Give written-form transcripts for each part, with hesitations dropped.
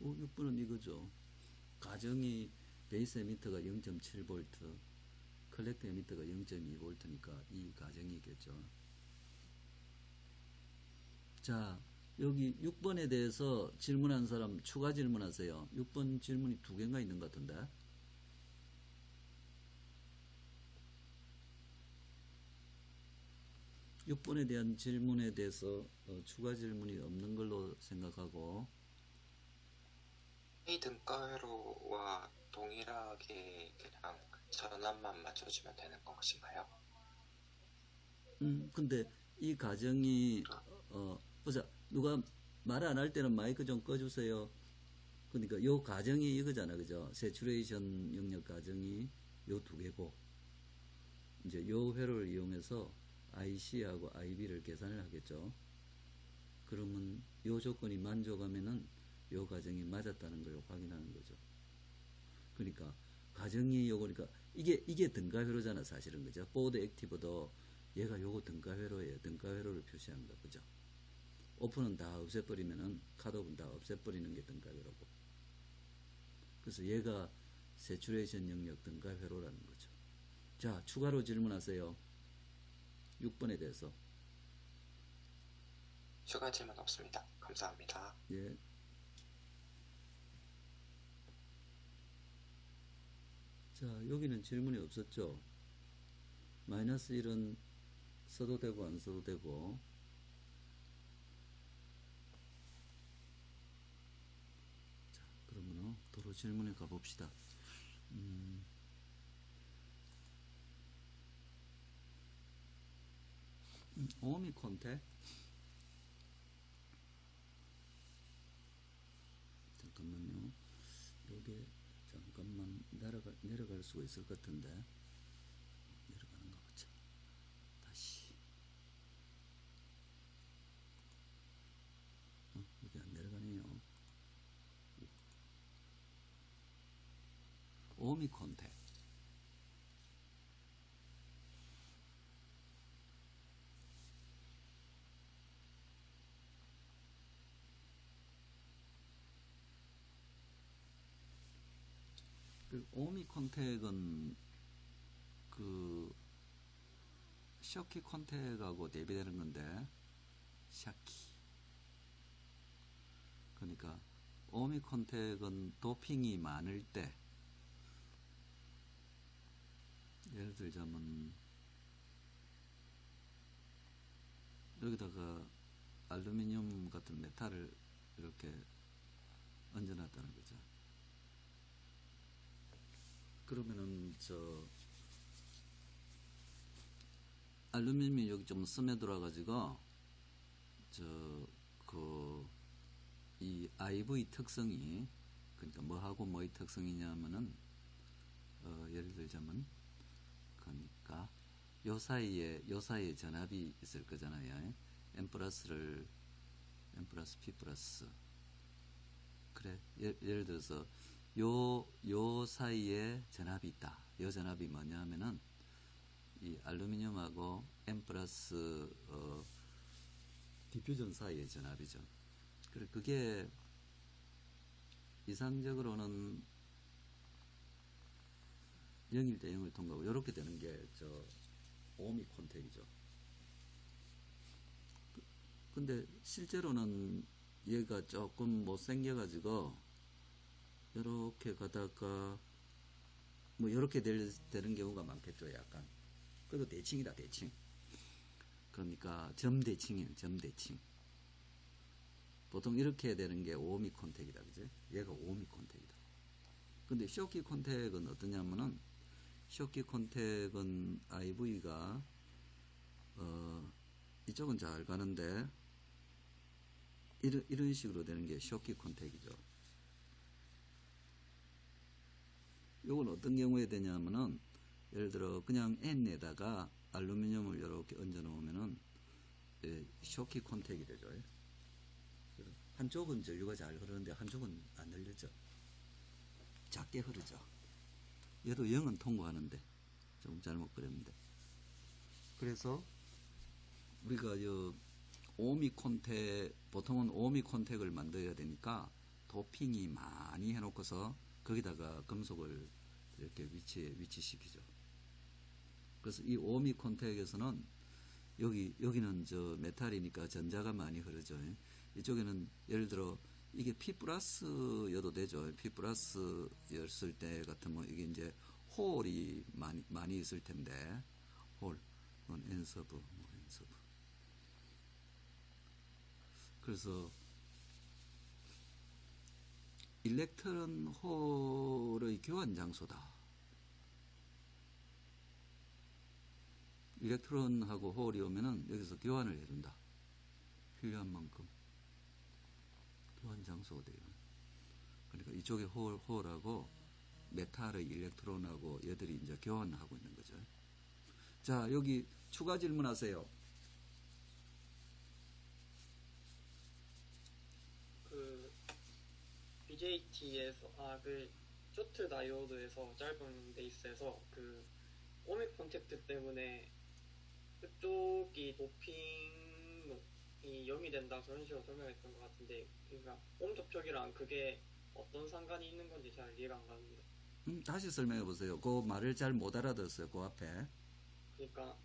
6번은 이거죠. 가정이 베이스 에미터가 0.7V, 컬렉터 에미터가 0.2V니까 이 가정이겠죠. 자, 여기 6번에 대해서 질문한 사람 추가 질문하세요. 6번 질문이 2개인가 있는 것 같은데. 육 번에 대한 질문에 대해서 추가 질문이 없는 걸로 생각하고, 이 등가회로와 동일하게 그냥 전압만 맞춰주면 되는 것인가요? 근데 이 가정이, 보자, 누가 말 안 할 때는 마이크 좀 꺼주세요. 그러니까 요 가정이 이거잖아, 그죠? 세츄레이션 영역 가정이 요 2개고, 이제 요 회로를 이용해서 IC하고 IB를 계산을 하겠죠. 그러면 요 조건이 만족하면은 요 가정이 맞았다는 걸 확인하는 거죠. 그러니까 가정이 요거니까 이게 등가회로잖아, 사실은. 그죠? 보드 액티브도 얘가 요거 등가회로예요. 등가회로를 표시합니다. 그죠? 오픈은 다 없애버리면은 컷오프는 다 없애버리는 게 등가회로고. 그래서 얘가 세츄레이션 영역 등가회로라는 거죠. 자, 추가로 질문하세요. 6번에 대해서. 추가 질문 없습니다. 감사합니다. 예. 자, 여기는 질문이 없었죠. 마이너스 1은 써도 되고 안 써도 되고. 자, 그러면 도로 질문에 가봅시다. 오미 콘택. 잠깐만요. 요게 잠깐만 내려갈 수가 있을 것 같은데. 내려가는가 보자. 다시. 이게 안 내려가네요. 오미 콘택. 그 오미 콘택은 그 셔키 콘택하고 대비되는 건데, 샤키. 그러니까 오미 콘택은 도핑이 많을 때, 예를 들자면 여기다가 알루미늄 같은 메탈을 이렇게 얹어놨다는 거죠. 그러면은 알루미늄이 여기 좀 스며들어가지고 이 IV 특성이, 그러니까 뭐하고 뭐의 특성이냐면은 예를 들자면, 그러니까 요 사이에 전압이 있을 거잖아요. N 플러스 P 플러스. 그래, 예를 들어서 요 사이에 전압이 있다. 요 전압이 뭐냐 하면은 이 알루미늄하고 N 플러스 디퓨전 사이의 전압이죠. 그래, 그게 이상적으로는 0일 대 0을 통과하고 이렇게 되는 게 오미 콘택이죠. 근데 실제로는 얘가 조금 못생겨가지고 이렇게 가다가 뭐 이렇게 되는 경우가 많겠죠. 약간. 그래도 대칭이다, 대칭. 그러니까 점대칭이에요. 점대칭. 보통 이렇게 되는 게 5미 콘택이다, 그죠? 얘가 5미 콘택이다. 근데 쇼키 콘택은 어떠냐면은, 쇼키 콘택은 IV가 이쪽은 잘 가는데 이런 식으로 되는 게 쇼키 콘택이죠. 요건 어떤 경우에 되냐면은, 예를 들어 그냥 N에다가 알루미늄을 이렇게 얹어 놓으면은 쇼키 콘택이 되죠. 한쪽은 전류가 잘 흐르는데 한쪽은 안 흘렸죠. 작게 흐르죠. 얘도 0은 통과하는데 좀 잘못 그렸는데. 그래서 우리가 보통은 오미 콘택을 만들어야 되니까 도핑이 많이 해놓고서 거기다가 금속을 이렇게 위치시키죠. 그래서 이 오미 콘택에서는 여기는 저 메탈이니까 전자가 많이 흐르죠. 이쪽에는 예를 들어 이게 P 플러스여도 되죠. P 플러스였을 때 같으면 이게 이제 홀이 많이 있을 텐데, 홀, 엔서브, 엔서브. 그래서 일렉트론 홀의 교환 장소다. 일렉트론하고 홀이 오면은 여기서 교환을 해준다. 필요한 만큼 교환 장소가 돼요. 그러니까 이쪽에 홀하고 메탈의 일렉트론하고 얘들이 이제 교환하고 있는 거죠. 자, 여기 추가 질문하세요. 그 BJT에서 그 쇼트 다이오드에서 짧은 베이스에서 그 오믹 콘택트 때문에 그쪽이 도핑이 0이 된다 그런 식으로 설명했던 것 같은데, 그러니까 옴 접촉이랑 그게 어떤 상관이 있는 건지 잘 이해가 안 갑니다. 다시 설명해 보세요. 그 말을 잘 못 알아들었어요. 그 앞에. 그러니까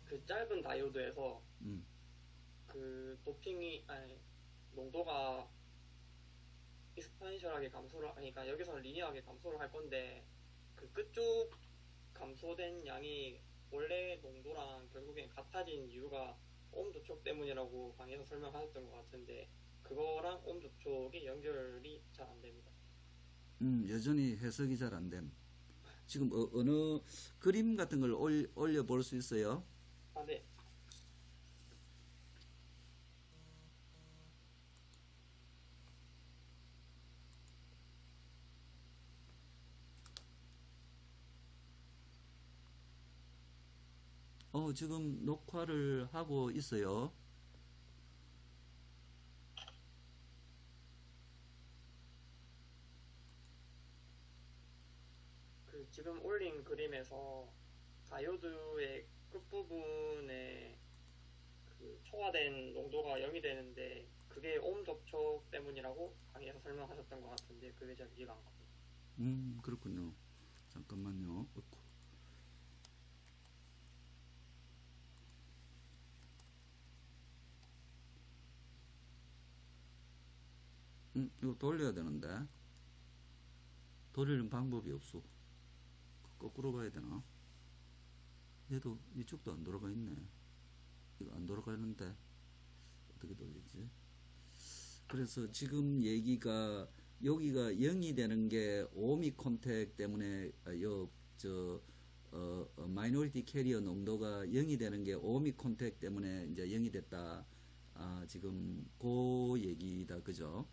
그 짧은 다이오드에서 음. 그 도핑이 농도가 익스파니셜하게 감소를, 그러니까 여기서는 리니어하게 감소를 할 건데 그 끝쪽 감소된 양이 원래 농도랑 결국엔 같아진 이유가 옴 접촉 때문이라고 강의에서 설명하셨던 것 같은데, 그거랑 옴 접촉이 연결이 잘 안 됩니다. 여전히 해석이 잘 안 됨. 지금 어느 그림 같은 걸 올려 볼 수 있어요? 네. 지금 녹화를 하고 있어요. 그 지금 올린 그림에서 다이오드의 끝부분에 그 초과된 농도가 0이 되는데 그게 옴 접촉 때문이라고 강의에서 설명하셨던 것 같은데 그게 잘 이해가 안 갑니다. 그렇군요. 잠깐만요. 이거 돌려야 되는데 돌리는 방법이 없어. 거꾸로 가야 되나? 얘도 이쪽도 안 돌아가 있네. 이거 안 돌아가는데 어떻게 돌리지? 그래서 지금 얘기가 여기가 0이 되는 게 오미 컨택 때문에 마이너리티 캐리어 농도가 0이 되는 게 오미 컨택 때문에 이제 0이 됐다. 지금 그 얘기다. 그죠?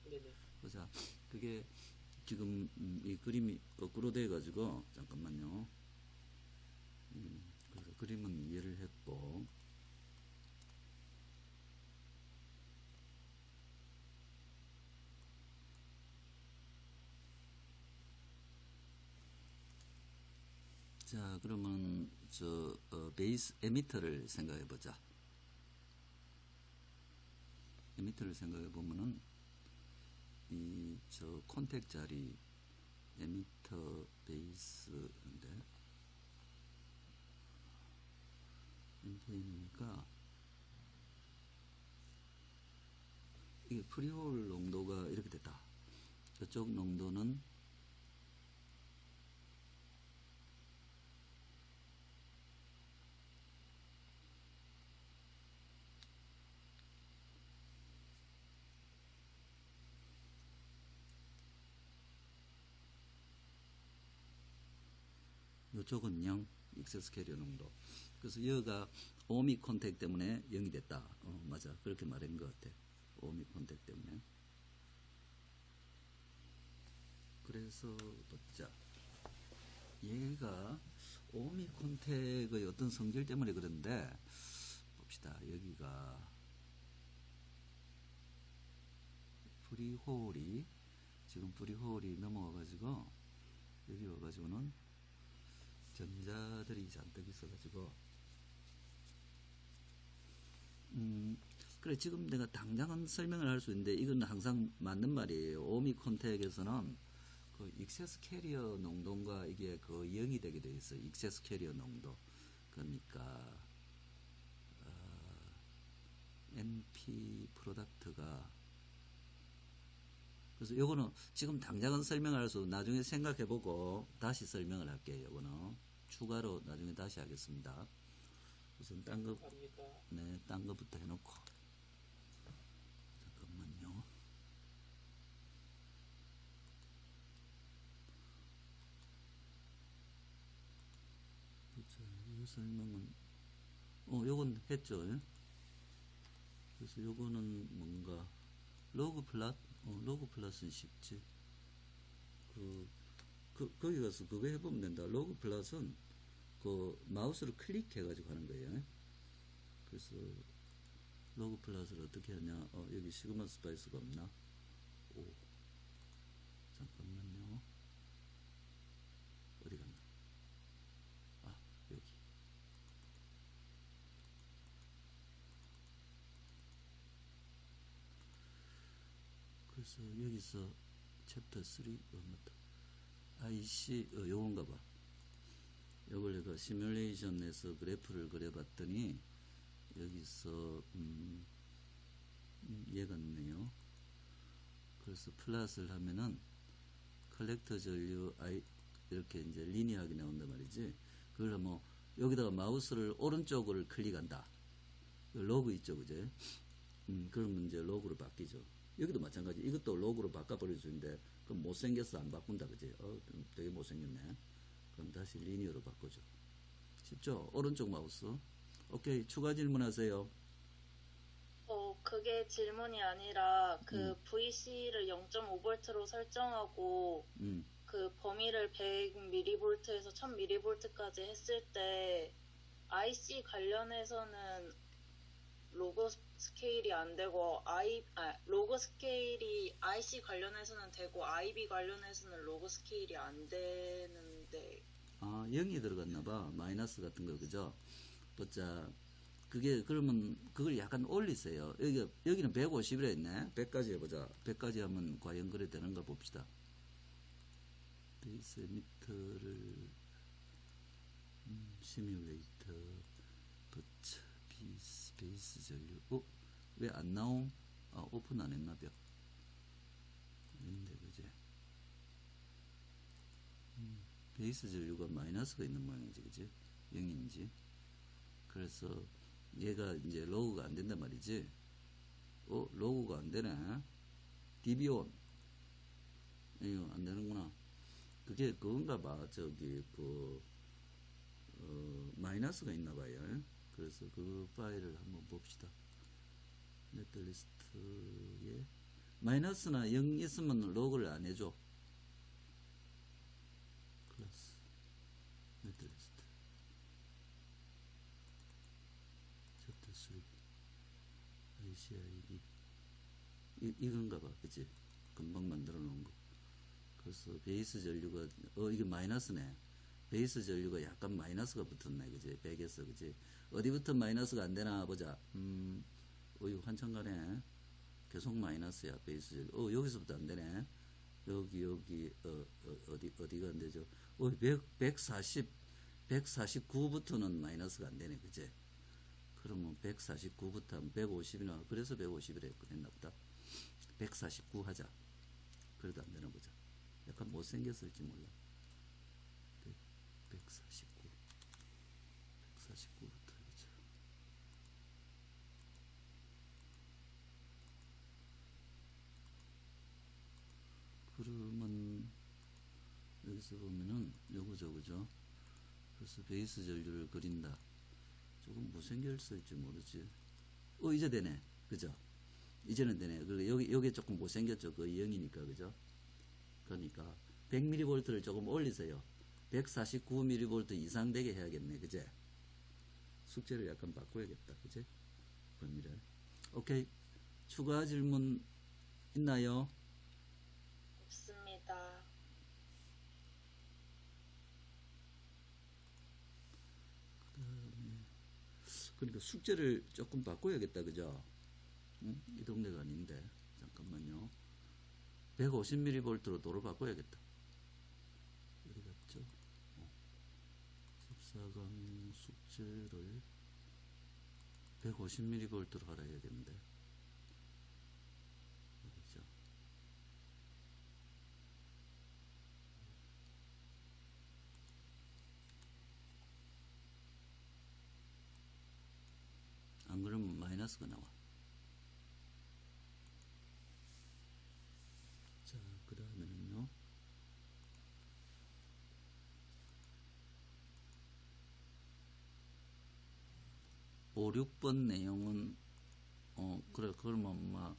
네네. 보자. 그게 지금 이 그림이 거꾸로 돼 가지고 잠깐만요. 그래서 그림은 이해를 했고, 자, 그러면 베이스 에미터를 생각해 보자. 에미터를 생각해 보면은 콘택 자리 에미터 베이스인데 에미터이니까 이게 프리홀 농도가 이렇게 됐다. 저쪽 농도는 이쪽은 0, 익세스 캐리어 농도. 그래서 여기가 오미 컨택 때문에 0이 됐다. 맞아. 그렇게 말한 것 같아. 오미 컨택 때문에. 그래서 보자. 얘가 오미 컨택의 어떤 성질 때문에 그런데 봅시다. 여기가 프리홀이 지금 프리홀이 넘어와가지고 여기 와가지고는 전자들이 잔뜩 있어가지고 그래, 지금 내가 당장은 설명을 할 수 있는데, 이건 항상 맞는 말이에요. 오미 컨택에서는 그 익세스 캐리어 농도가 이게 그 0이 되게 돼 있어요. 익세스 캐리어 농도. 그러니까, NP 프로덕트가, 그래서 요거는 지금 당장은 설명을 할 수 없고, 나중에 생각해보고 다시 설명을 할게요. 요거는 추가로 나중에 다시 하겠습니다. 우선 딴 거, 감사합니다. 네, 딴 거부터 해놓고. 잠깐만요. 이 설명은, 요건 했죠. 예? 그래서 요거는 뭔가, 로그 플랫? 로그 플랫은 쉽지. 거기 가서 그거 해보면 된다. 로그 플랫은 그 마우스로 클릭해가지고 하는 거예요. 그래서 로그 플랫을 어떻게 하냐. 여기 시그마 스파이스가 없나? 잠깐만요. 어디 갔나? 아, 여기. 그래서 여기서 챕터 3, 맞다. IC, 요건가 봐. 요걸 내가 시뮬레이션에서 그래프를 그려봤더니, 여기서, 얘 같네요. 그래서 플랫을 하면은, 컬렉터 전류, 이렇게 이제 리니어하게 나온단 말이지. 그걸 뭐, 여기다가 마우스를 오른쪽을 클릭한다. 로그 있죠, 그제? 그러면 이제 로그로 바뀌죠. 여기도 마찬가지. 이것도 로그로 바꿔버릴 수 있는데, 그럼 못생겨서 안 바꾼다, 그지? 되게 못생겼네. 그럼 다시 리니어로 바꾸죠. 쉽죠? 오른쪽 마우스. 오케이, 추가 질문하세요. 그게 질문이 아니라 그 음. VC를 0.5V로 설정하고 음. 그 범위를 100mV에서 1000mV까지 했을 때 IC 관련해서는 로그 스케일이 안 되고 로그 스케일이 IC 관련해서는 되고 IB 관련해서는 로그 스케일이 안 되는데 0이 들어갔나봐. 마이너스 같은 거, 그죠? 보자. 그러면, 그걸 약간 올리세요. 여기는 150이라 했네. 100까지 해보자. 100까지 하면 과연 그래 되는가 봅시다. 베이스 미터를, 시뮬레이터, 버츠, 베이스 전류. 왜 안 나옴? 오픈 안 했나, 벽. 있는데, 그제? 베이스 전류가 마이너스가 있는 모양이지, 그지? 0인지. 그래서 얘가 이제 로그가 안 된단 말이지. 로그가 안 되네. DB온. 이거 안 되는구나. 그게 그건가 봐. 마이너스가 있나 봐요. 그래서 그 파일을 한번 봅시다. 네트리스트에 마이너스나 0 있으면 로그를 안 해줘. 클래스. 네트리스트. 챕터 3. ICID. 이건가 봐. 그치? 금방 만들어 놓은 거. 그래서 베이스 전류가, 이게 마이너스네. 베이스 전류가 약간 마이너스가 붙었네. 그지? 100에서, 그지? 어디부터 마이너스가 안 되나 보자. 이거 한참 가네. 계속 마이너스야, 베이스 전류. 여기서부터 안 되네. 여기, 어디가 안 되죠? 149부터는 마이너스가 안 되네. 그지? 그러면 149부터 하면 150이나, 그래서 150이라 했나 보다. 149 하자. 그래도 안 되나 보자. 약간 못생겼을지 몰라. 149. 149부터 해보자. 그러면, 여기서 보면은, 요거죠, 그죠? 그래서 베이스 전류를 그린다. 조금 못생겼을지 모르지. 이제 되네. 그죠? 이제는 되네. 그리고 여기 조금 못생겼죠. 그 0이니까, 그죠? 그러니까 100mV를 조금 올리세요. 149mV 이상 되게 해야겠네. 그제? 숙제를 약간 바꿔야겠다. 그제? 범위를. 오케이. 추가 질문 있나요? 없습니다. 그러니까 숙제를 조금 바꿔야겠다. 그죠? 이 동네가 아닌데 잠깐만요. 150mV로 도로 바꿔야겠다. 어디 갔죠? 14강 숙제를 150mV로 하라 해야겠는데 어디죠? 안 그러면 마이너스가 나와. 자, 그 다음에는요. 5, 6번 내용은 그래 그러면 막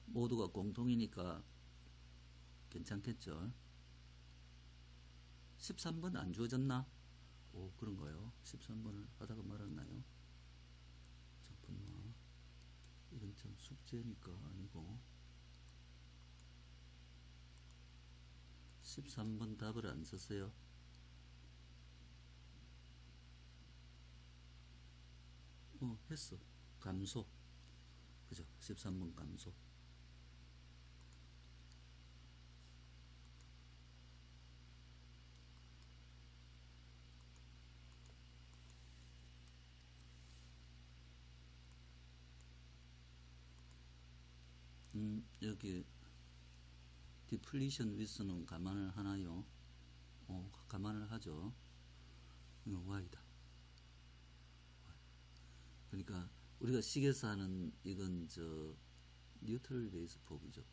모두가 공통이니까 괜찮겠죠. 13번 안 주어졌나? 오, 그런가요? 13번을 하다가 말았나요? 잠깐만, 이건 참 숙제니까 아니고 13번 답을 안 썼어요. 했어. 감소. 그죠? 13번 감소. 여기 디플리션 위스는 감안을 하나요? 감안을 하죠. 이거 Y다. 그러니까 우리가 식에서 하는 이건 뉴트럴 베이스 폭이죠.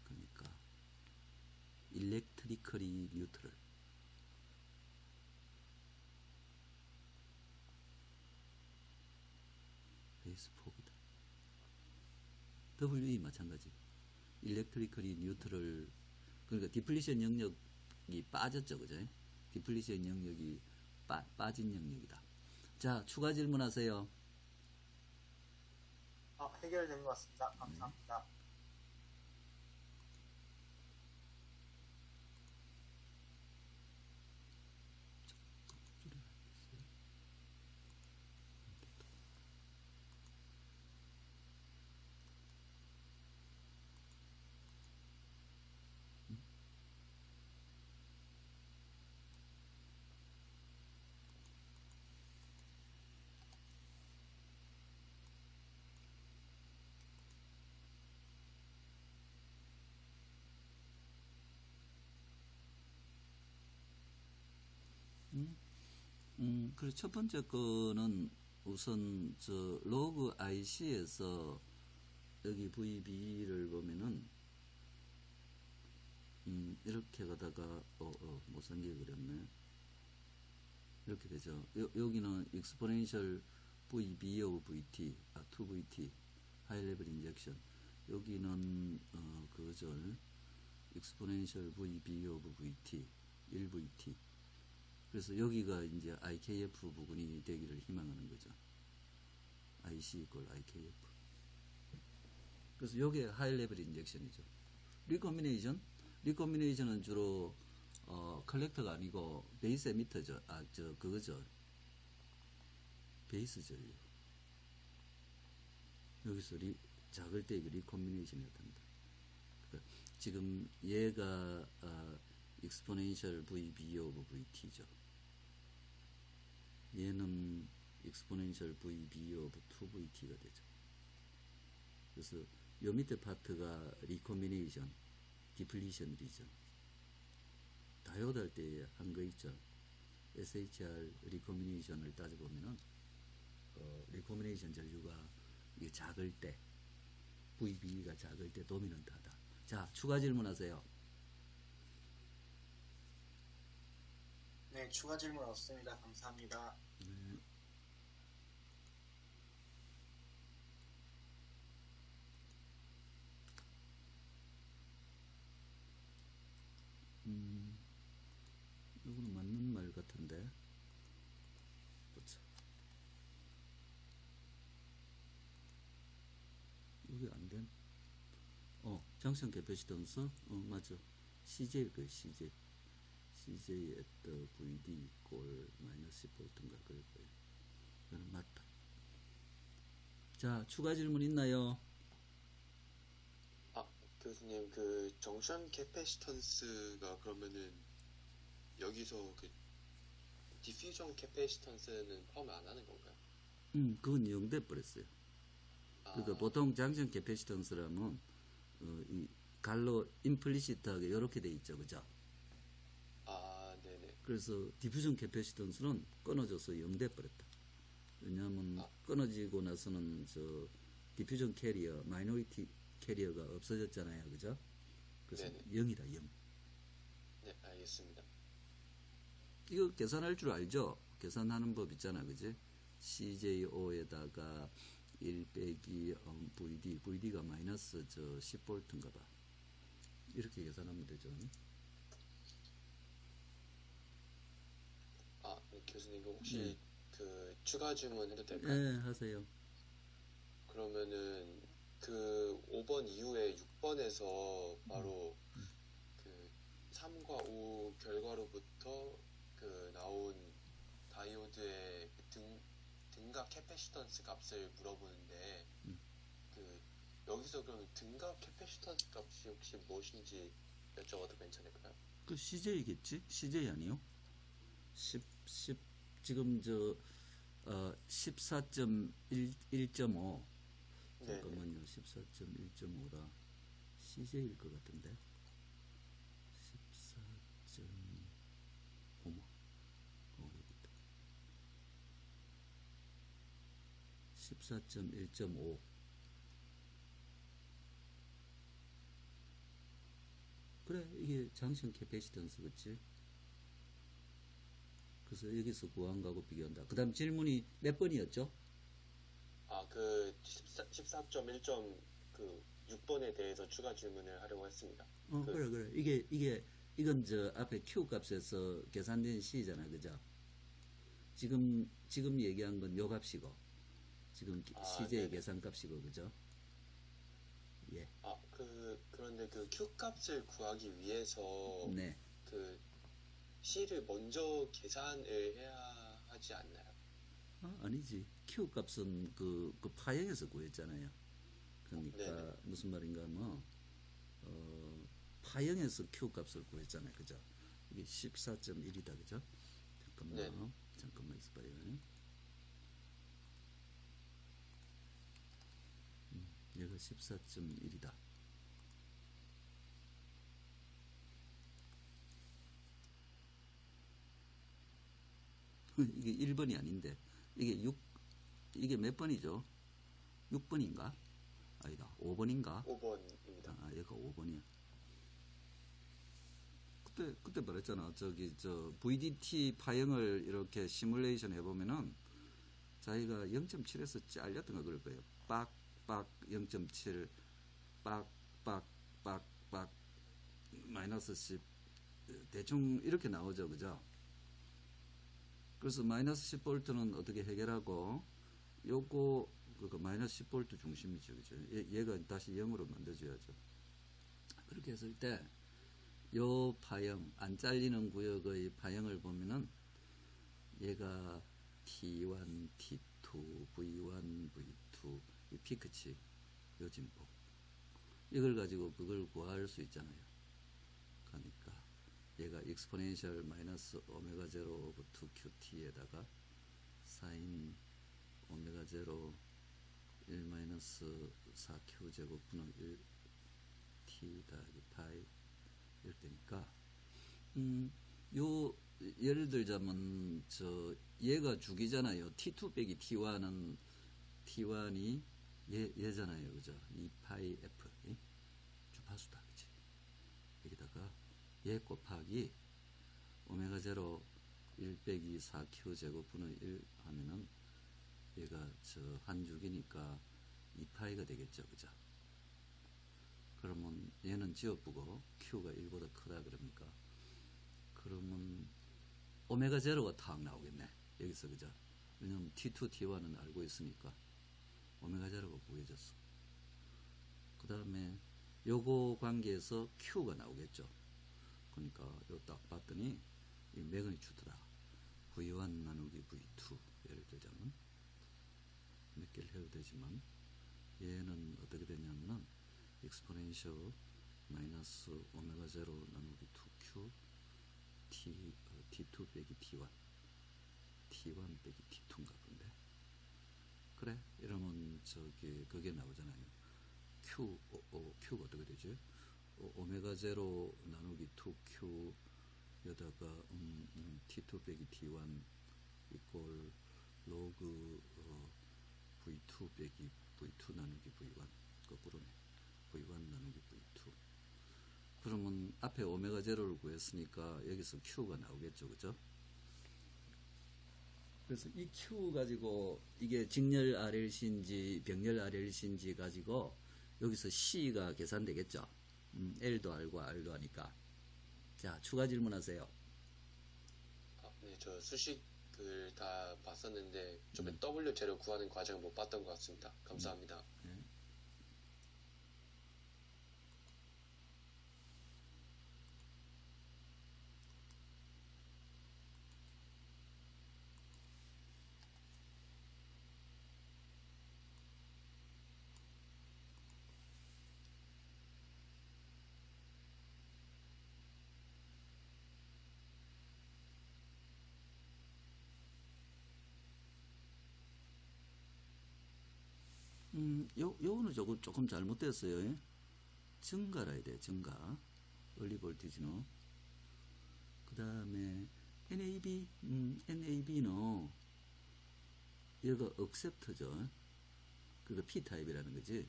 그러니까 일렉트리컬이 뉴트럴. 베이스 폭이다. WE 마찬가지. 일렉트리컬이 뉴트럴. 그러니까 디플리션 영역이 빠졌죠, 그죠? 디플리션 영역이 빠진 영역이다. 자, 추가 질문하세요. 해결된 것 같습니다. 감사합니다. 그리고 첫 번째 거는 우선 로그 IC에서 여기 VB를 보면은 이렇게 가다가 못생기게 그렸네. 이렇게 되죠. 여기는 exponential VB of VT, 2VT, high level injection. 여기는 그거죠. exponential VB of VT, 1VT. 그래서 여기가 이제 IKF 부분이 되기를 희망하는 거죠. IC equal IKF. 그래서 요게 하이 레벨 인젝션이죠. 리콤비네이션은 주로 컬렉터가 아니고 베이스 에미터죠. 그거죠. 베이스 전류. 여기서 작을 때 이거 리콤비네이션이 나타납니다. 그러니까 지금 얘가 exponential VB of VT죠. 얘는 exponential VB of 2VT가 되죠. 그래서 요 밑에 파트가 리콤비네이션, 디플리션 리전. 다이오드 할 때 한 거 있죠. SHR 리콤비네이션을 따져보면은 리콤비네이션 전류가 이게 작을 때, VB가 작을 때 도미넌트하다. 자, 추가 질문하세요. 네, 추가 질문 없습니다. 감사합니다. 네. 이거는 맞는 말 같은데. 보자. 여기 안 된. 장션 캐패시턴스? 맞아. CJ일 거예요, CJ. CJ at VD equal -10V인가 그럴 거예요. 이거는 맞다. 자, 추가 질문 있나요? 교수님, 그 정션 캐패시턴스가 그러면은 여기서 그 디퓨전 캐패시턴스는 포함 안 하는 건가요? 그건 영돼 버렸어요. 그러니까 보통 장션 캐패시턴스라면 이 갈로 임플리시트하게 이렇게 돼 있죠, 그죠? 네네. 그래서 디퓨전 캐패시턴스는 끊어져서 영돼 버렸다. 왜냐하면 끊어지고 나서는 저 디퓨전 캐리어, 마이너리티 캐리어가 없어졌잖아요, 그죠? 그래서 네네. 0이다, 0. 네, 알겠습니다. 이거 계산할 줄 알죠? 계산하는 법 있잖아, 그지? CJO에다가 1 빼기 VD, VD가 마이너스 10V인가 봐. 이렇게 계산하면 되죠. 네, 교수님, 그 혹시 네. 그 추가 질문 해도 될까요? 네, 하세요. 그러면은 그 5번 이후에 6번에서 바로 그 3과 5 결과로부터 그 나온 다이오드의 그 등각 캐패시턴스 값을 물어보는데 그 여기서 그럼 등각 캐패시턴스 값이 혹시 무엇인지 여쭤봐도 괜찮을까요? 그 CJ겠지? CJ 아니요? 지금 14.1.5 네네. 잠깐만요. 14.1.5라 CJ일 것 같은데 14.5 14.1.5 그래, 이게 장션 캐패시턴스 그치? 그래서 여기서 구한 거하고 비교한다. 그 다음 질문이 몇 번이었죠? 그 14.1.6번에 대해서 추가 질문을 하려고 했습니다. 그래. 이건 앞에 Q 값에서 계산된 C잖아, 그죠? 지금 얘기한 건 요 값이고, 지금 CJ 네네. 계산 값이고, 그죠? 예. 그런데 그 Q 값을 구하기 위해서 네. 그 C를 먼저 계산을 해야 하지 않나요? 아니지. Q 값은 그 파형에서 구했잖아요. 그러니까 네네. 무슨 말인가 하면, 파형에서 Q 값을 구했잖아요. 그죠? 이게 14.1이다. 그죠? 네네. 잠깐만 있어봐요. 얘가 14.1이다. 이게 1번이 아닌데, 이게 몇 번이죠? 6번인가? 아니다, 5번인가? 5번입니다. 얘가 5번이야. 그때 말했잖아. VDT 파형을 이렇게 시뮬레이션 해보면은, 자기가 0.7에서 잘렸던 거 그럴 거예요. 빡 0.7, 빡 마이너스 10 대충 이렇게 나오죠, 그죠? 그래서 마이너스 10V는 어떻게 해결하고 요거 마이너스 10V 중심이죠, 그죠? 얘가 다시 0으로 만들어줘야죠. 그렇게 했을 때 요 파형, 안 잘리는 구역의 파형을 보면은 얘가 T1, T2, V1, V2 이 피크치, 요 진폭 이걸 가지고 그걸 구할 수 있잖아요. 그러니까 얘가 exponential 마이너스 오메가 제로 오브 2qt에다가 사인 오메가 제로 1 마이너스 4q 제곱분의 1 t 더하기 파이 이렇게 되니까 요 예를 들자면 얘가 주기잖아요. t2 빼기 t1이 얘잖아요, 그죠? 2파이 f 주파수다, 그치? 여기다가 얘 곱하기 오메가 제로 1 빼기 4q 제곱분의 1 하면은 얘가 한 주기니까 2파이가 되겠죠, 그죠? 그러면 얘는 지워보고 q가 1보다 크다 그럽니까? 그러면 오메가 제로가 탁 나오겠네, 여기서, 그죠? 왜냐면 t2, t1은 알고 있으니까 오메가 제로가 구해졌어. 그 다음에 요거 관계에서 q가 나오겠죠. 그러니까 요 딱 봤더니 이 매그니튜드다. V1 나누기 V2 예를 들자면 몇 개를 해도 되지만 얘는 어떻게 되냐면은 exponential 마이너스 오메가 제로 나누기 2q t2 빼기 t1 t1 빼기 t2인가 본데. 그래 이러면 저기 그게 나오잖아요. q가 어떻게 되지? 오메가 제로 나누기 2q 여다가 t2 빼기 t1 이꼴 로그 v2 빼기 v2 나누기 v1 거꾸로네. v1 나누기 v2. 그러면 앞에 오메가 제로를 구했으니까 여기서 q가 나오겠죠, 그죠? 그래서 이 q 가지고 이게 직렬 RLC인지 병렬 RLC인지 가지고 여기서 c가 계산되겠죠. L도 알고 R도 하니까. 자, 추가 질문하세요. 네, 저 수식을 다 봤었는데 좀 W 재료 구하는 과정을 못 봤던 것 같습니다. 감사합니다. 네. 요거는 조금 잘못됐어요. 예? 증가라 해야 돼, 증가. 얼리 볼티지는. 그 다음에, NAB는, 얘가 accept죠. 그러니까 P타입이라는 거지.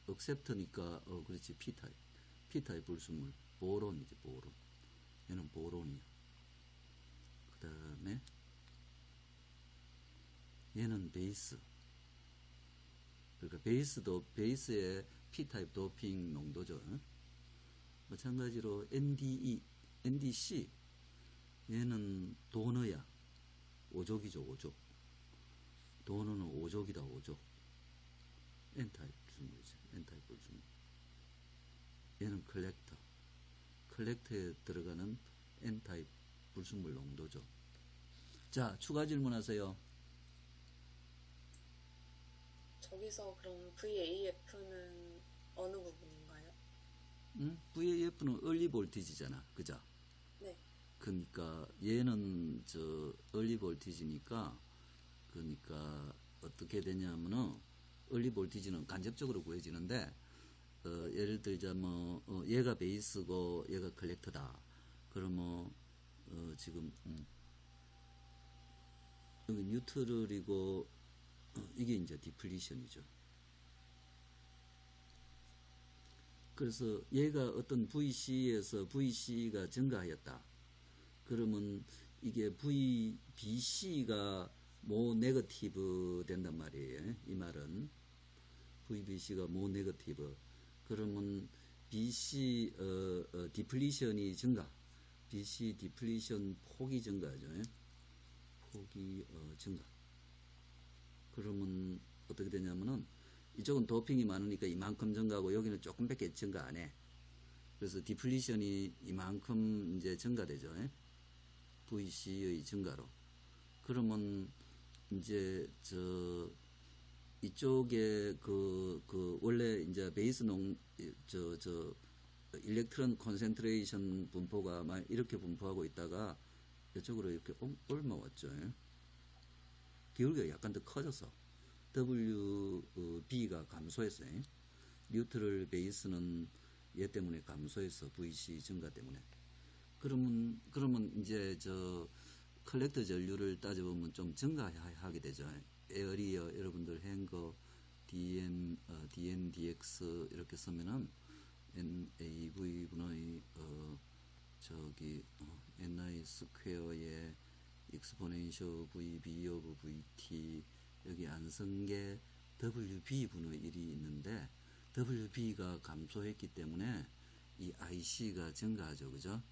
accept니까, 그렇지, P타입. P타입 불순물. 보론이지, 보론. 얘는 보론이야. 그 다음에, 얘는 베이스. 그러니까 베이스의 P타입 도핑 농도죠. 마찬가지로 NDC 얘는 도너야. 5족이죠, 5족. 도너는 5족이다, 5족. N타입 불순물이죠. N타입 불순물. 얘는 컬렉터에 들어가는 N타입 불순물 농도죠. 자, 추가 질문하세요. 저기서 그럼 VAF는 어느 부분인가요? VAF는 early voltage잖아. 그죠? 네. 그러니까 얘는 early voltage니까 그러니까 어떻게 되냐면은 early voltage는 간접적으로 구해지는데 예를 들자 얘가 베이스고 얘가 컬렉터다. 그러면 지금 여기 뉴트럴이고 이게 이제 디플리션이죠. 그래서 얘가 어떤 VC에서 VC가 증가하였다. 그러면 이게 VBC가 모 네거티브 된단 말이에요. 이 말은 VBC가 모 네거티브. 그러면 BC 디플리션이 증가. BC 디플리션 폭이 증가하죠. 폭이 증가. 그러면 어떻게 되냐면은 이쪽은 도핑이 많으니까 이만큼 증가하고 여기는 조금밖에 증가 안 해. 그래서 디플리션이 이만큼 이제 증가되죠. VC의 증가로. 그러면 이제 이쪽에 원래 이제 베이스 일렉트론 콘센트레이션 분포가 막 이렇게 분포하고 있다가 이쪽으로 이렇게 옮아왔죠. 기울기가 약간 더 커져서 WB가 감소했어요. 뉴트럴 베이스는 얘 때문에 감소해서 VC 증가 때문에. 그러면 이제 컬렉터 전류를 따져보면 좀 증가하게 되죠. 에어리어 여러분들 행거 DX 이렇게 쓰면은 NAV분의 NI 스퀘어의 exponential VB of VT 여기 안성계 WB분의 1이 있는데 WB가 감소했기 때문에 이 IC가 증가하죠. 그죠?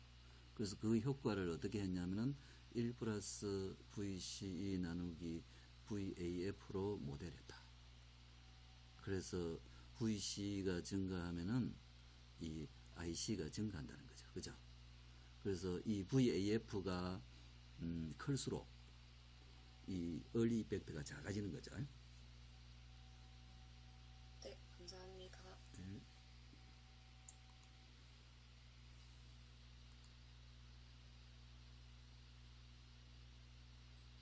그래서 그 효과를 어떻게 했냐면은 1 플러스 VCE 나누기 VAF로 모델했다. 그래서 VC가 증가하면은 이 IC가 증가한다는 거죠. 그죠? 그래서 이 VAF가 클수록 이 얼리 이펙트가 작아지는 거죠. 네, 감사합니다. 네.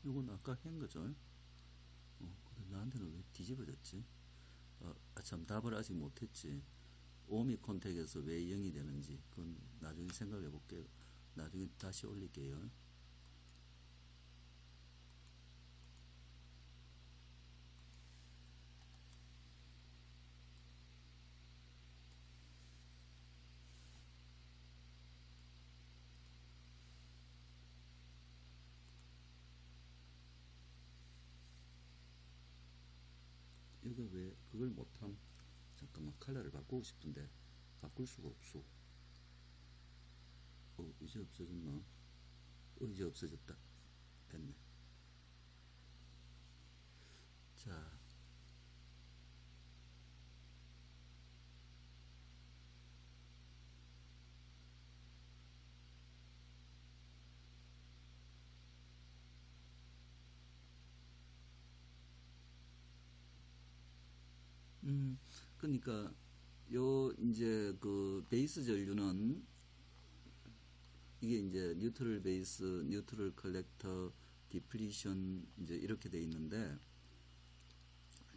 이건 아까 한 거죠. 근데 나한테는 왜 뒤집어졌지? 참, 답을 아직 못했지. 오미 컨택에서 왜 0이 되는지, 그건 나중에 생각해 볼게요. 나중에 다시 올릴게요. 이거 왜 그걸 못함? 잠깐만, 컬러를 바꾸고 싶은데 바꿀 수가 없어. 이제 없어졌나? 이제 없어졌다. 됐네. 자, 그러니까 요 이제 그 베이스 전류는 이게 이제 뉴트럴 베이스, 뉴트럴 컬렉터, 디플리션 이제 이렇게 돼 있는데,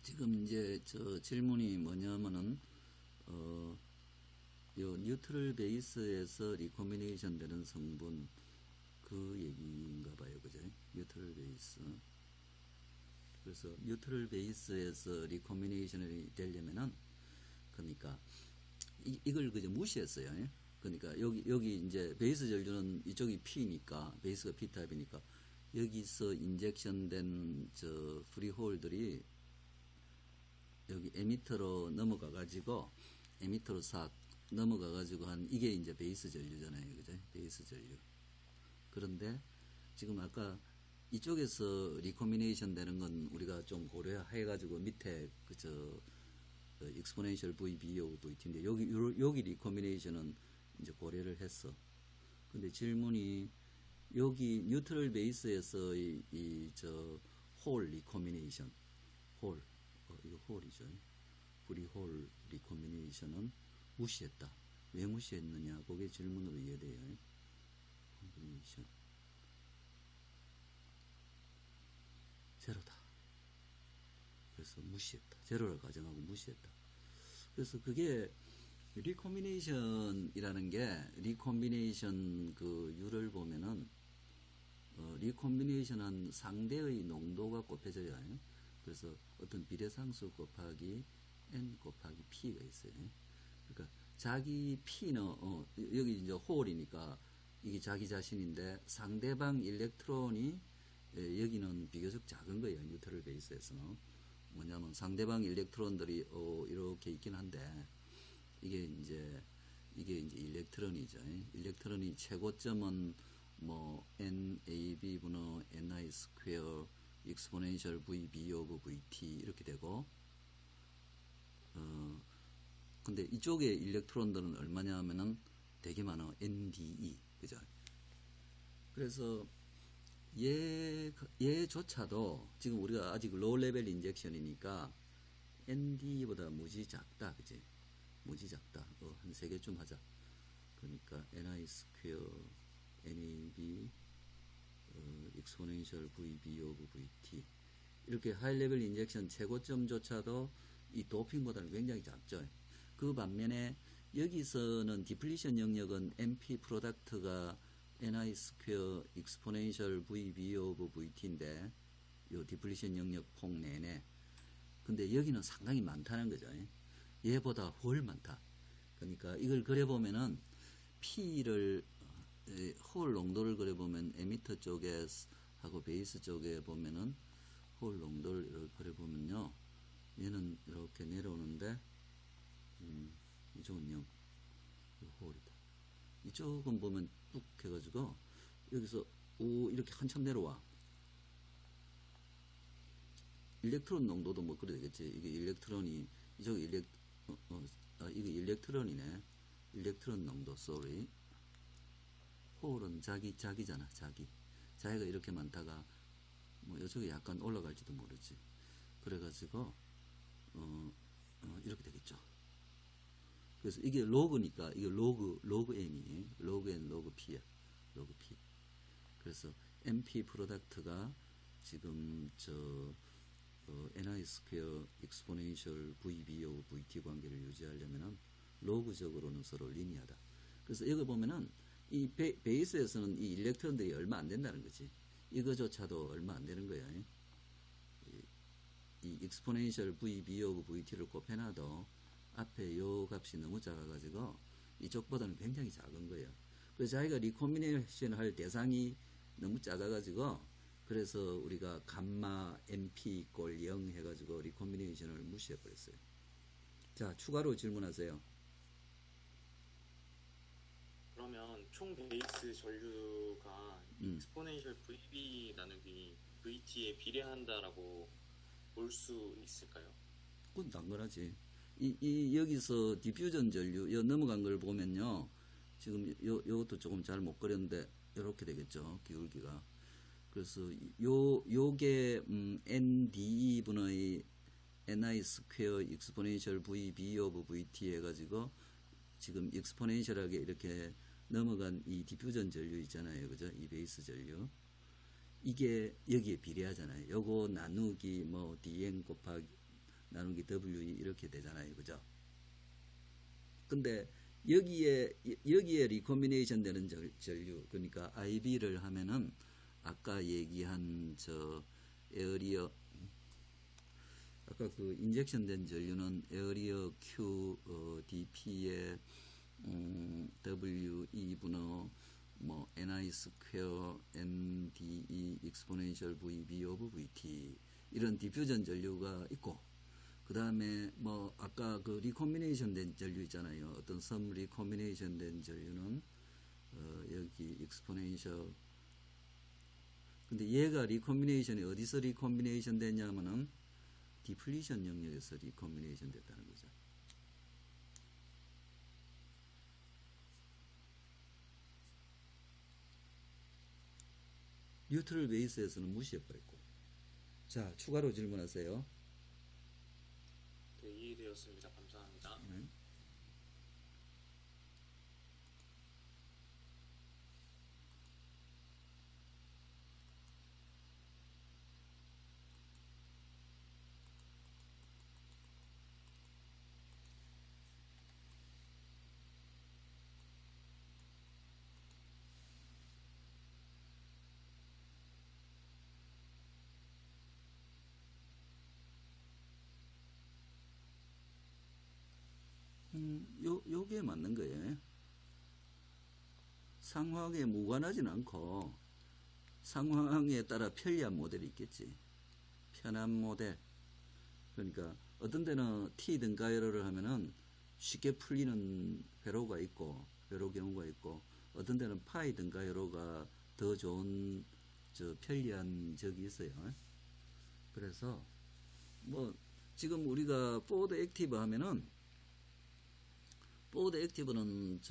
지금 이제 저 질문이 뭐냐면은 요 뉴트럴 베이스에서 리콤비네이션 되는 성분 그 얘기인가 봐요. 그죠? 뉴트럴 베이스. 그래서 뉴트럴 베이스에서 리콤비네이션이 되려면은, 그러니까 이걸 그저 무시했어요. 예? 그러니까 여기 이제 베이스 전류는 이쪽이 P니까, 베이스가 P타입이니까 여기서 인젝션된 저 프리홀들이 여기 에미터로 넘어가 가지고, 에미터로 싹 넘어가 가지고 한 이게 이제 베이스 전류잖아요. 그죠? 베이스 전류. 그런데 지금 아까 이쪽에서 리콤비네이션 되는 건 우리가 좀 고려해 가지고 밑에 그저 exponential VB over VT인데 여기 리콤비네이션은 이제 고려를 했어. 근데 질문이 여기 뉴트럴 베이스에서 저 홀 리콤비네이션, 홀, 이거 홀이죠. 프리홀 리콤비네이션은 무시했다. 왜 무시했느냐? 그게 질문으로 이해돼요. 콤비네이션 제로다. 그래서 무시했다. 제로를 가정하고 무시했다. 그래서 그게 리콤비네이션이라는 게, 리콤비네이션 그 U를 보면은 리콤비네이션은 상대의 농도가 곱해져요. 그래서 어떤 비례상수 곱하기 N 곱하기 P가 있어요. 그러니까 자기 P는 여기 이제 홀이니까 이게 자기 자신인데, 상대방 일렉트론이 여기는 비교적 작은 거예요. 뉴트럴 베이스에서는. 뭐냐면 상대방 일렉트론들이 이렇게 있긴 한데, 이게 이제 일렉트론이죠. 일렉트론이 최고점은 뭐 NAB 분의 NI 스퀘어 익스포넨셜 VB 오브 VT 이렇게 되고, 근데 이쪽에 일렉트론들은 얼마냐 하면은 되게 많아. NDE. 그죠? 그래서 얘조차도 지금 우리가 아직 로우 레벨 인젝션이니까 ND보다 무지 작다. 그지? 무지 작다. 한 3개쯤 하자. 그러니까 NI 스퀘어 NAB exponential VB of VT 이렇게 하이 레벨 인젝션 최고점조차도 이 도핑보다는 굉장히 작죠. 그 반면에 여기서는 디플리션 영역은 MP 프로덕트가 NI 스퀘어 exponential VB of VT인데, 요 디플리션 영역 폭 내내. 근데 여기는 상당히 많다는 거죠. 얘보다 훨 많다. 그러니까 이걸 그려보면은 P를 홀 농도를 그려보면 에미터 쪽에 하고 베이스 쪽에 보면은 홀 농도를 이렇게 그려보면요, 얘는 이렇게 내려오는데 이쪽은 0, 홀이다. 이쪽은 보면 뚝 해가지고 여기서 이렇게 한참 내려와. 일렉트론 농도도 뭐 그래 되겠지. 이게 일렉트론이 이쪽 이게 일렉트론이네. 일렉트론 농도, sorry. 홀은 자기잖아, 자기가 이렇게 많다가 뭐 이쪽에 약간 올라갈지도 모르지. 그래가지고 이렇게 되겠죠. 그래서 이게 로그니까 이게 로그 n이 로그 n 로그 p야. 로그 p. 그래서 MP 프로덕트가 지금 ni 스퀘어 익스포넨셜 VB 오브 VT 관계를 유지하려면은 로그적으로는 서로 리니어하다. 그래서 여기 보면은 이 베이스에서는 이 일렉트론들이 얼마 안 된다는 거지. 이거조차도 얼마 안 되는 거야. 이 익스포넨셜 VB 오브 VT를 곱해놔도 앞에 요 값이 너무 작아가지고 이쪽보다는 굉장히 작은 거예요. 그래서 자기가 리콤비네이션 할 대상이 너무 작아가지고 그래서 우리가 감마 MP 꼴 0 해가지고 리콤비네이션을 무시해버렸어요. 자, 추가로 질문하세요. 그러면 총 베이스 전류가 익스포넨셜 VB 나누기 VT에 비례한다라고 볼 수 있을까요? 그건 당연하지. 여기서 디퓨전 전류, 넘어간 걸 보면요. 지금 요것도 조금 잘 못 그렸는데, 요렇게 되겠죠. 기울기가. 그래서 요게, NDE분의 NI 스퀘어 익스포넨셜 VB 오브 VT 해가지고, 지금 익스포넨셜하게 이렇게 넘어간 이 디퓨전 전류 있잖아요. 그죠? 이 베이스 전류. 이게 여기에 비례하잖아요. 요거 나누기 뭐 dn 곱하기 나누기 we 이렇게 되잖아요. 그죠? 근데 여기에 리콤비네이션 되는 전류, 그러니까 IB를 하면은 아까 얘기한 에어리어, 아까 그 인젝션 된 전류는 에어리어 Q DP의 WE 분호 뭐 ni 스퀘어 NDE 익스포넨셜 VB 오브 VT 이런 디퓨전 전류가 있고, 그 다음에 뭐 아까 그 리콤비네이션 된 전류 있잖아요. 어떤 섬 리콤비네이션 된 전류는 여기 익스포넨셜, 근데 얘가 리콤비네이션이 어디서 리콤비네이션 됐냐면은 디플리션 영역에서 리콤비네이션 됐다는 거죠. 뉴트럴 베이스에서는 무시해버렸고. 자, 추가로 질문하세요. 네, 이해되었습니다. 감사합니다. 네. 요게 맞는 거예요. 상황에 무관하진 않고 상황에 따라 편리한 모델이 있겠지. 편한 모델. 그러니까 어떤 데는 T 등가열호를 하면은 쉽게 풀리는 회로가 있고 회로 경우가 있고, 어떤 데는 파이 등가열호가 더 좋은 편리한 적이 있어요. 그래서 뭐 지금 우리가 포워드 액티브 하면은 포워드 액티브는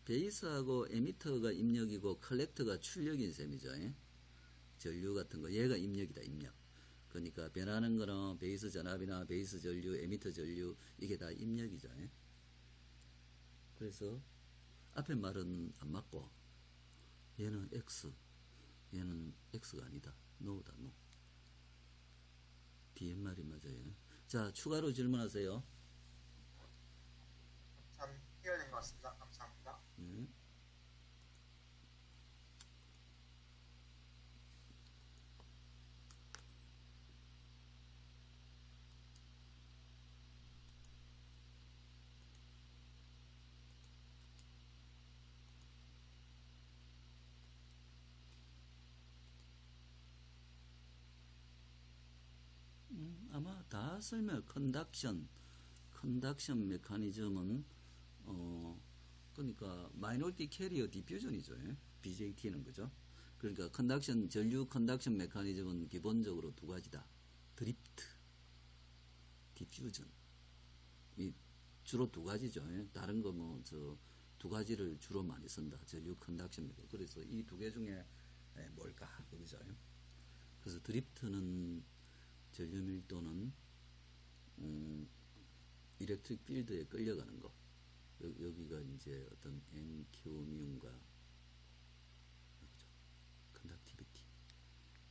베이스하고 에미터가 입력이고 컬렉터가 출력인 셈이죠. 전류 같은 거 얘가 입력이다. 입력. 그러니까 변하는 거는 베이스 전압이나 베이스 전류, 에미터 전류 이게 다 입력이죠. 그래서 앞에 말은 안 맞고 얘는 X, 얘는 X가 아니다. NO다. NO. 뒤에 말이 맞아요. 자, 추가로 질문하세요. 해결된 것 같습니다. 감사합니다. 네. 아마 다 설명, 컨덕션 메커니즘은, 그러니까, 마이너리티 캐리어 디퓨전이죠. BJT는 그죠? 그러니까, 전류 컨덕션 메커니즘은 기본적으로 두 가지다. 드리프트, 디퓨전. 주로 두 가지죠. 다른 거 두 가지를 주로 많이 쓴다. 전류 컨덕션 밀도. 그래서 이 두 개 중에 뭘까? 그죠? 그래서 드리프트는 전류 밀도는 일렉트릭 필드에 끌려가는 거. 여기가 이제 어떤 NQ 미움과 컨덕티비티.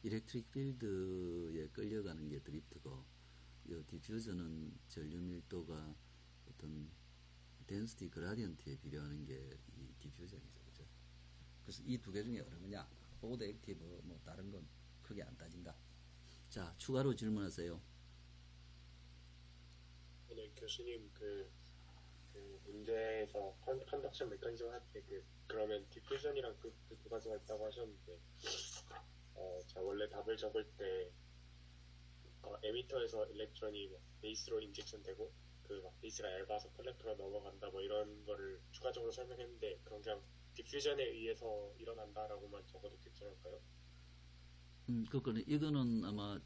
일렉트릭 필드에 끌려가는 게 드리프트고, 이 디퓨저는 전류 밀도가 어떤 덴시티 그라디언트에 비례하는 게 이 디퓨저이죠. 그죠? 그래서 이 두 개 중에 어느 거냐? 보드 액티브, 뭐 다른 건 크게 안 따진다. 자, 추가로 질문하세요. 네, 교수님 그 문제에서 컨덕션 메커니즘 할 때 그러면 디퓨전이랑 그 두 가지가 있다고 하셨는데 제가 원래 답을 적을 때 에미터에서 일렉트론이 베이스로 인젝션 되고 베이스가 얇아서 컬렉터로 넘어간다 뭐 이런 거를 추가적으로 설명했는데 그건 그냥 디퓨전에 의해서 일어난다라고만 적어도 괜찮을까요? 그거는 이거는 아마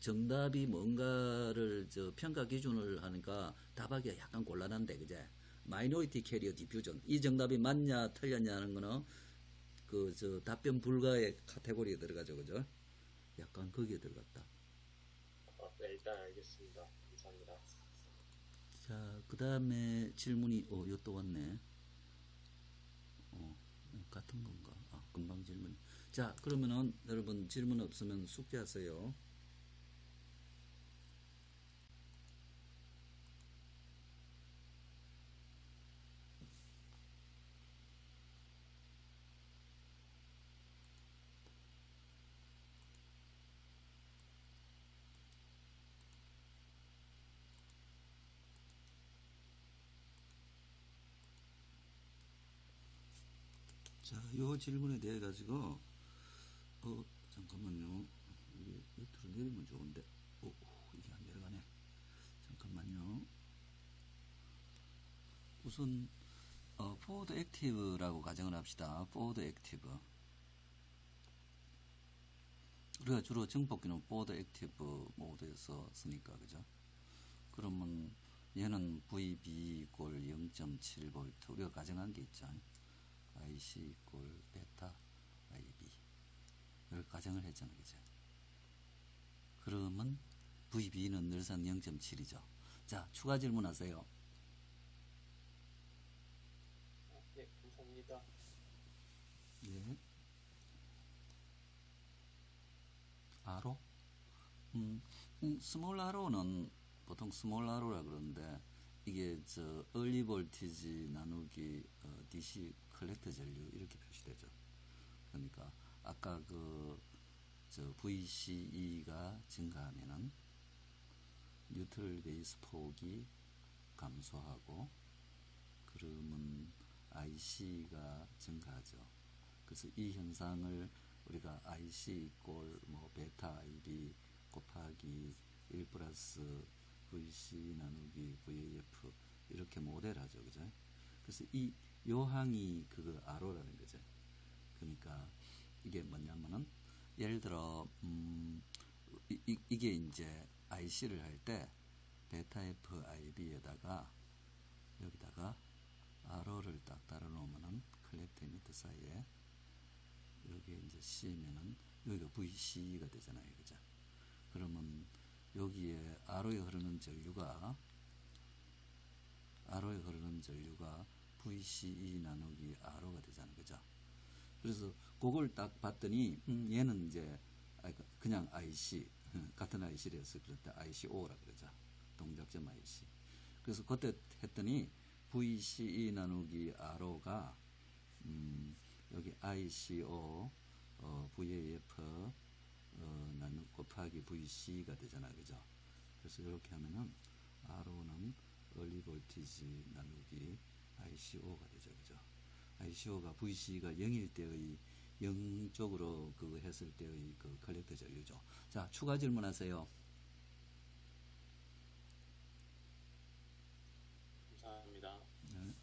정답이 뭔가를 평가 기준을 하니까 답하기가 약간 곤란한데, 그제? 마이너리티 캐리어 디퓨전. 이 정답이 맞냐, 틀렸냐 하는 거는 답변 불가의 카테고리에 들어가죠, 그죠? 약간 거기에 들어갔다. 네, 일단 알겠습니다. 감사합니다. 자, 그 다음에 질문이, 요 또 왔네. 같은 건가? 금방 질문. 자, 그러면은 여러분 질문 없으면 숙제하세요. 자, 요 질문에 대해 가지고 잠깐만요. 이게 밑으로 내리면 좋은데 이게 안 내려가네. 잠깐만요. 우선 포워드 액티브라고 가정을 합시다. 포워드 액티브. 우리가 주로 정폭기는 포워드 액티브 모드에서 쓰니까, 그죠? 그러면 얘는 VB 이꼴 0.7V 우리가 가정한 게 있죠. IC 이꼴 베타 IB 이걸 가정을 했잖아요, 그죠? 그러면 VB는 늘상 0.7이죠. 자, 추가 질문하세요. 네, 감사합니다. 예. 아로? 스몰 아로는 보통 스몰 아로라 그러는데 이게 early voltage 나누기 DC 컬렉터 전류 이렇게 표시되죠. 그러니까 아까 VCE가 증가하면은 뉴트럴 베이스 폭이 감소하고 그러면 IC가 증가하죠. 그래서 이 현상을 우리가 IC 이꼴 베타 IB 곱하기 1 플러스 VC 나누기 VAF 이렇게 모델하죠, 그죠? 그래서 이 요항이 그거 R라는 거죠. 그러니까 이게 뭐냐면은 예를 들어 이게 이제 IC를 할 때 베타 F IB에다가 여기다가 R를 딱 달아 놓으면은 컬렉터 미터 사이에 여기에 이제 C면은 여기가 VC가 되잖아요, 그죠? 그러면 여기에 R에 흐르는 전류가 VCE 나누기 R가 되잖아요, 그죠? 그래서 그걸 딱 봤더니 얘는 이제 그냥 IC 같은 IC를 해서 그럴 때 ICO라 그러죠. 동작점 IC. 그래서 그때 했더니 VCE 나누기 R가 여기 ICO VAF 곱하기 VC가 되잖아요, 그죠? 그래서 이렇게 하면은 R는 early voltage 나누기 ICO가 되죠, 그죠? ICO가 VC가 0일 때의 0쪽으로 그거 했을 때의 그 컬렉터 전류죠. 자, 추가 질문하세요. 감사합니다. 네.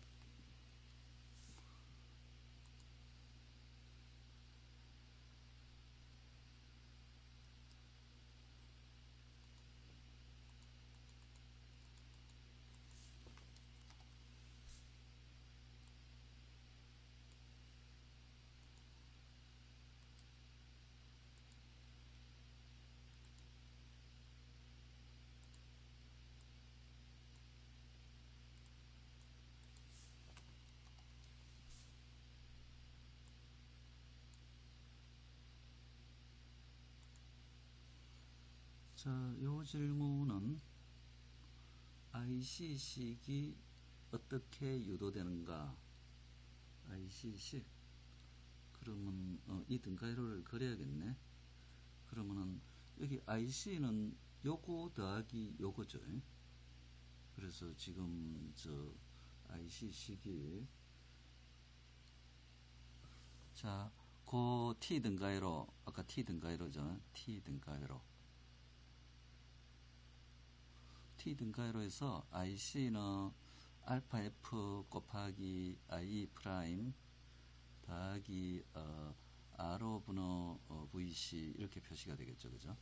자, 요 질문은 IC식이 어떻게 유도되는가? IC식. 그러면 이 등가이로를 그려야겠네. 그러면은 여기 IC는 요거 더하기 요거죠. 그래서 지금 저 IC식이 자, 그 T 등가이로 아까 T 등가이로죠. T 등가이로. T 등가이로에서 IC는 알파 F 곱하기 I 프라임 더하기 R 분의 VC 이렇게 표시가 되겠죠. 그죠?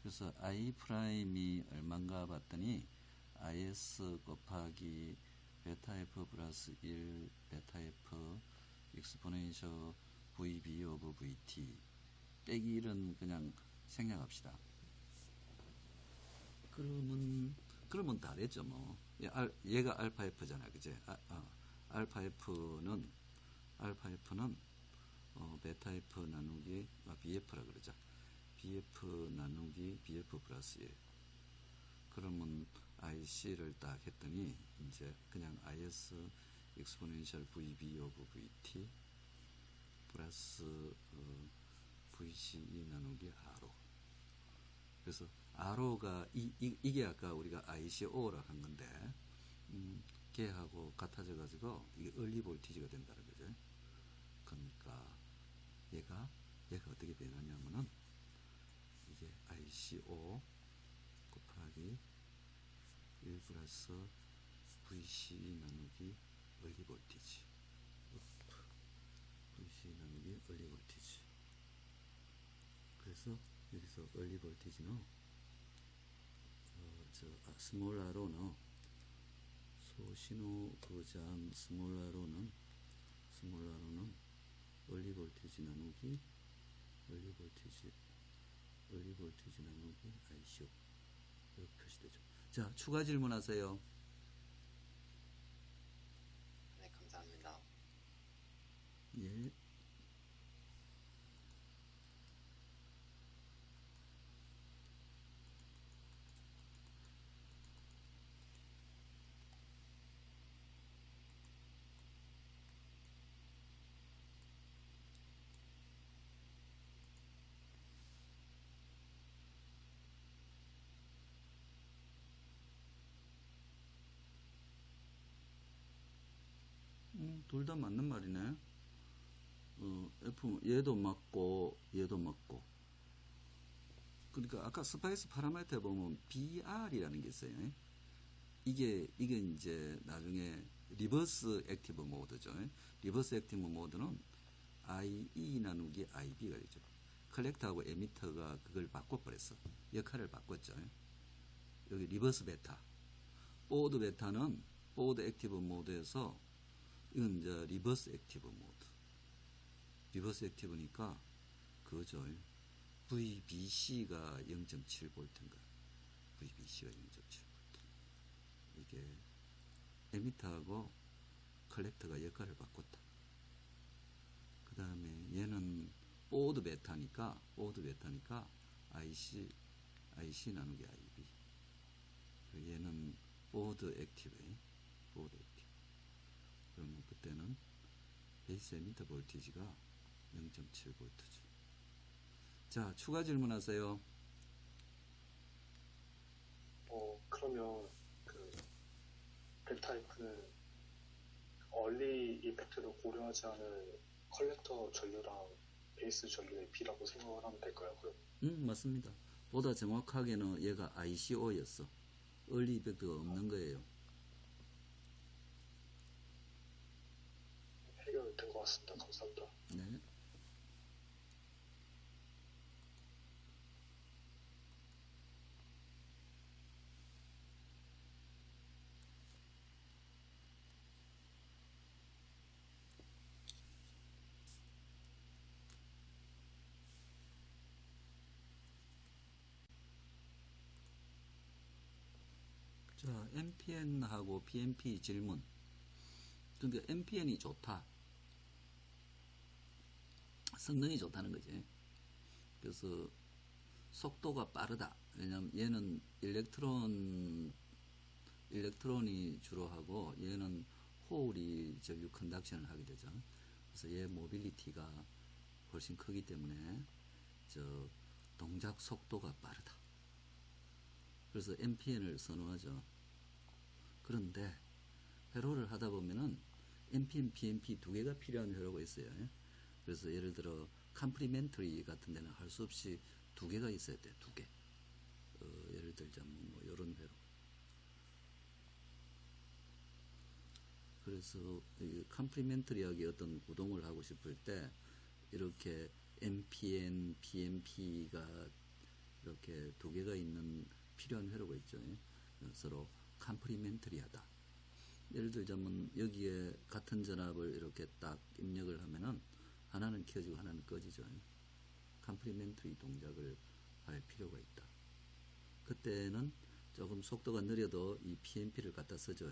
그래서 I 프라임이 얼마인가 봤더니 IS 곱하기 베타 F 플러스 1 베타 F 익스포넨셜 VB 오브 VT 빼기 1은 그냥 생략합시다. 그러면 다 됐죠. 뭐 얘가 알파 F잖아. 그제? 알파 F는 베타 F 나누기 BF라 그러죠. BF 나누기 BF 플러스 1. 그러면 IC를 딱 했더니 이제 그냥 IS 익스포넨셜 VB 오브 VT 플러스 VCE 나누기 Rho. 그래서 Rho가 이게 아까 우리가 ICO라고 한 건데 걔하고 같아져 가지고 이게 얼리 볼티지가 된다는 거죠. 그러니까 얘가 어떻게 되느냐면은 이게 ICO 곱하기 1 플러스 VC 나누기 얼리 볼티지. VC 나누기 얼리 볼티지. 그래서 여기서 얼리 볼티지는 스몰 R로는 소신호 거장 스몰 R로는 얼리 볼티지 나누기 나누기 ICO 이렇게 표시되죠. 자, 추가 질문하세요. 네, 감사합니다. 예. 둘 다 맞는 말이네. F 얘도 맞고 얘도 맞고. 그러니까 아까 스파이스 파라미터에 보면 BR이라는 게 있어요. 이게 이제 나중에 리버스 액티브 모드죠. 리버스 액티브 모드는 IE 나누기 IB가 되죠. 컬렉터하고 에미터가 그걸 바꿔버렸어. 역할을 바꿨죠. 여기 리버스 베타. 포워드 베타는 포워드 액티브 모드에서 이건 이제 리버스 액티브 모드. 리버스 액티브니까 그거죠. VBC가 0.7V인가. VBC가 0.7V. 이게 에미터하고 컬렉터가 역할을 바꿨다. 그 다음에 얘는 포워드 베타니까 IC 나누기 IB. 얘는 포워드 액티브. 그러면 그때는 베이스 에미터 볼티지가 0.7V죠. 자, 추가 질문하세요. 그러면 그 벤타이프는 얼리 이펙트도 고려하지 않은 컬렉터 전류랑 베이스 전류의 비라고 생각을 하면 될까요? 그럼? 맞습니다. 보다 정확하게는 얘가 ICO였어. 얼리 이펙트가 없는 거예요. 해결된 것 같습니다. 감사합니다. 네. 자, MPN하고 PNP 질문. 그러니까 MPN이 좋다. 성능이 좋다는 거지. 그래서 속도가 빠르다. 왜냐면 얘는 일렉트론이 주로 하고 얘는 홀이 전류 컨덕션을 하게 되죠. 그래서 얘 모빌리티가 훨씬 크기 때문에 동작 속도가 빠르다. 그래서 MPN을 선호하죠. 그런데 회로를 하다 보면은 MPN, PNP 두 개가 필요한 회로가 있어요. 그래서 예를 들어 컴플리멘터리 같은 데는 할 수 없이 두 개가 있어야 돼. 두 개. 예를 들자면 뭐 이런 회로. 그래서 컴플리멘터리하게 어떤 구동을 하고 싶을 때 이렇게 MPN, PNP가 이렇게 두 개가 있는 필요한 회로가 있죠. 서로 컴플리멘터리하다. 예를 들자면 여기에 같은 전압을 이렇게 딱 입력을 하면은 하나는 켜지고 하나는 꺼지죠. 컴플리멘터리 동작을 할 필요가 있다. 그때는 조금 속도가 느려도 이 PNP를 갖다 쓰죠.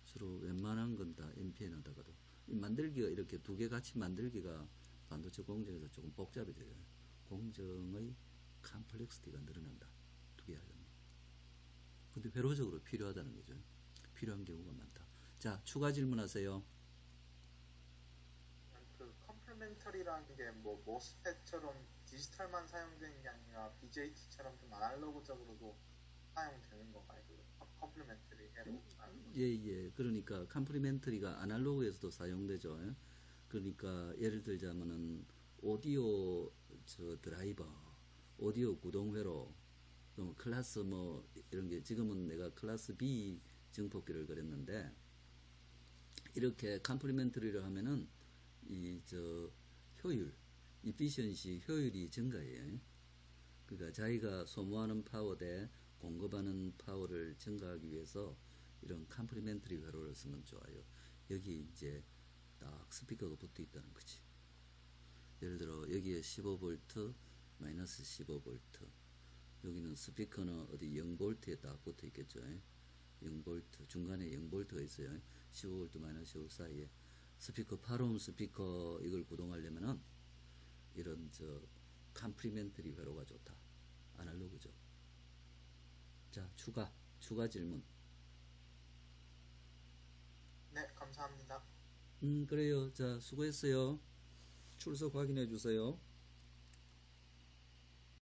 주로 웬만한 건 다 MPN 하다가도 이 만들기가 이렇게 두 개 같이 만들기가 반도체 공정에서 조금 복잡해져요. 공정의 컴플렉시티가 늘어난다. 두 개 하려면. 근데 회로적으로 필요하다는 거죠. 필요한 경우가 많다. 자, 추가 질문하세요. 그 컴플리멘터리라는 게 뭐 모스펫처럼 디지털만 사용되는 게 아니라 BJT처럼 좀 아날로그적으로도 사용되는 건가요? 컴플리멘터리 회로. 예. 그러니까 컴플리멘터리가 아날로그에서도 사용되죠. 그러니까 예를 들자면은 오디오 드라이버, 오디오 구동회로, 클래스 뭐 이런 게 지금은 내가 클래스 B 증폭기를 그렸는데 이렇게 컴플리멘터리를 하면은 효율, 이피션시 효율이 증가해요. 그러니까 자기가 소모하는 파워 대 공급하는 파워를 증가하기 위해서 이런 컴플리멘터리 회로를 쓰면 좋아요. 여기 이제 딱 스피커가 붙어 있다는 거지. 예를 들어 여기에 15V, 마이너스 15V. 여기는 스피커는 어디 0V에 딱 붙어 있겠죠. 0V, 중간에 0V가 있어요. 15V, 마이너스 15V 사이에. 스피커, 8옴 스피커 이걸 구동하려면은 이런 컴플리멘터리 회로가 좋다. 아날로그죠. 자, 추가 질문. 네, 감사합니다. 그래요. 자, 수고했어요. 출석 확인해 주세요.